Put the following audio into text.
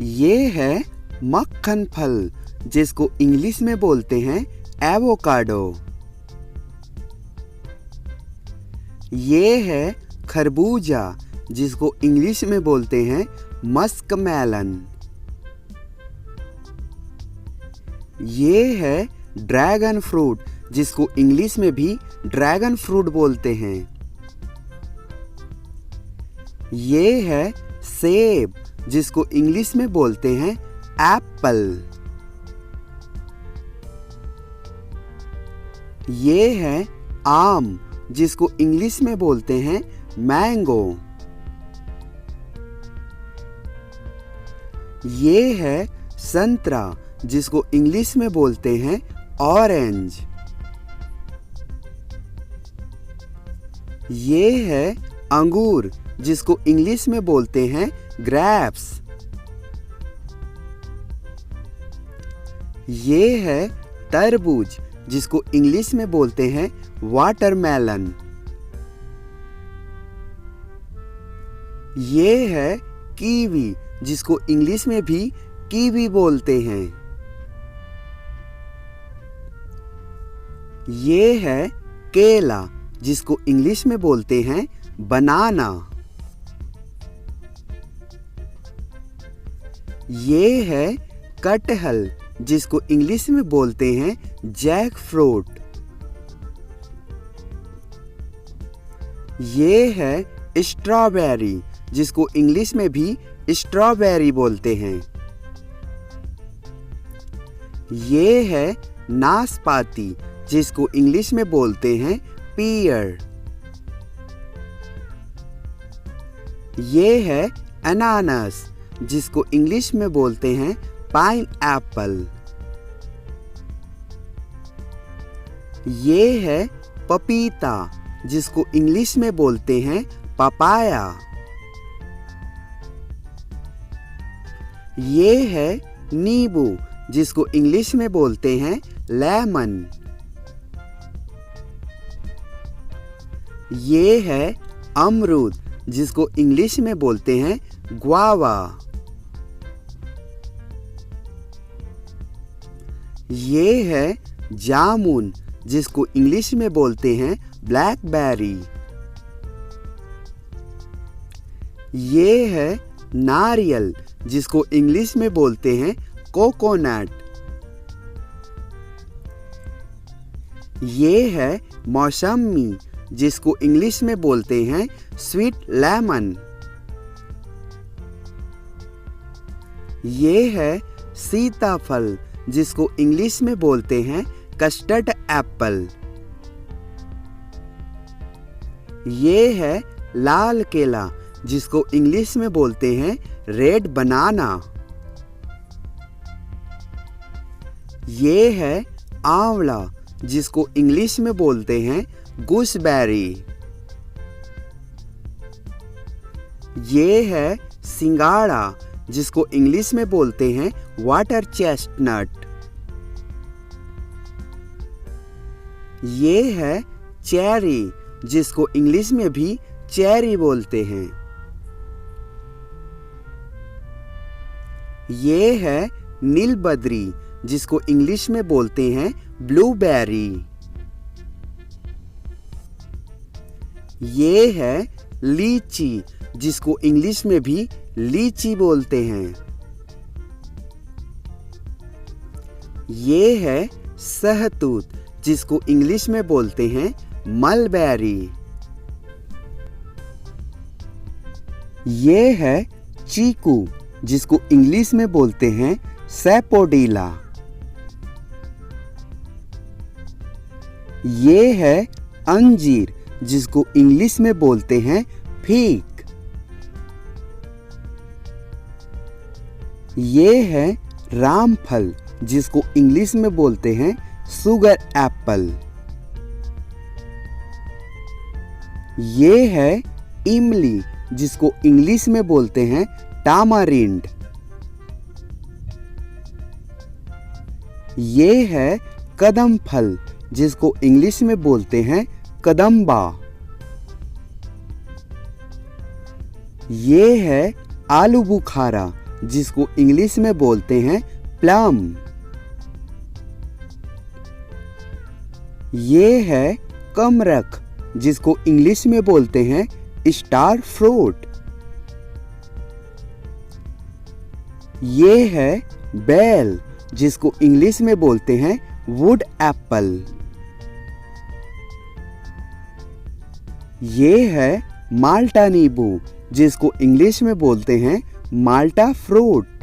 ये है मक्खन फल जिसको इंग्लिश में बोलते हैं एवोकाडो। ये है खरबूजा जिसको इंग्लिश में बोलते हैं मस्कमेलन। ये है ड्रैगन फ्रूट जिसको इंग्लिश में भी ड्रैगन फ्रूट बोलते हैं। ये है सेब जिसको इंग्लिश में बोलते हैं एप्पल। ये है आम जिसको इंग्लिश में बोलते हैं मैंगो। ये है संतरा जिसको इंग्लिश में बोलते हैं ऑरेंज। ये है अंगूर जिसको इंग्लिश में बोलते हैं ग्रेप्स। ये है तरबूज जिसको इंग्लिश में बोलते हैं वाटरमेलन। ये है कीवी जिसको इंग्लिश में भी कीवी बोलते हैं। ये है केला जिसको इंग्लिश में बोलते हैं बनाना। ये है कटहल जिसको इंग्लिश में बोलते हैं जैक फ्रूट। ये है स्ट्रॉबेरी जिसको इंग्लिश में भी स्ट्रॉबेरी बोलते हैं। ये है नाशपाती जिसको इंग्लिश में बोलते हैं पीयर। ये है अनानास जिसको इंग्लिश में बोलते हैं पाइनएप्पल। ये है पपीता जिसको इंग्लिश में बोलते हैं पपाया। ये है नींबू जिसको इंग्लिश में बोलते हैं लेमन। ये है अमरूद जिसको इंग्लिश में बोलते हैं ग्वावा। ये है जामुन जिसको इंग्लिश में बोलते हैं ब्लैकबेरी। ये है नारियल जिसको इंग्लिश में बोलते हैं कोकोनट। ये है मौसमी जिसको इंग्लिश में बोलते हैं स्वीट लेमन। ये है सीताफल जिसको इंग्लिश में बोलते हैं कस्टर्ड एप्पल। ये है लाल केला जिसको इंग्लिश में बोलते हैं रेड बनाना। ये है आंवला जिसको इंग्लिश में बोलते हैं गूसबेरी। ये है सिंगाड़ा जिसको इंग्लिश में बोलते हैं वाटर चेस्टनट। ये है चेरी जिसको इंग्लिश में भी चेरी बोलते हैं। ये है नीलबद्री जिसको इंग्लिश में बोलते हैं ब्लूबेरी। ये है लीची जिसको इंग्लिश में भी लीची बोलते हैं। ये है सहतूत जिसको इंग्लिश में बोलते हैं मलबेरी। ये है चीकू जिसको इंग्लिश में बोलते हैं सैपोडीला। ये है अंजीर जिसको इंग्लिश में बोलते हैं फीक। ये है रामफल जिसको इंग्लिश में बोलते हैं शुगर एप्पल। ये है इमली जिसको इंग्लिश में बोलते हैं टामारिंड। ये है कदम फल जिसको इंग्लिश में बोलते हैं कदम्बा। ये है आलू बुखारा जिसको इंग्लिश में बोलते हैं प्लम। ये है कमरख, जिसको इंग्लिश में बोलते हैं स्टार फ्रूट। ये है बेल, जिसको इंग्लिश में बोलते हैं वुड एप्पल। ये है माल्टा नींबू, जिसको इंग्लिश में बोलते हैं माल्टा फ्रूट।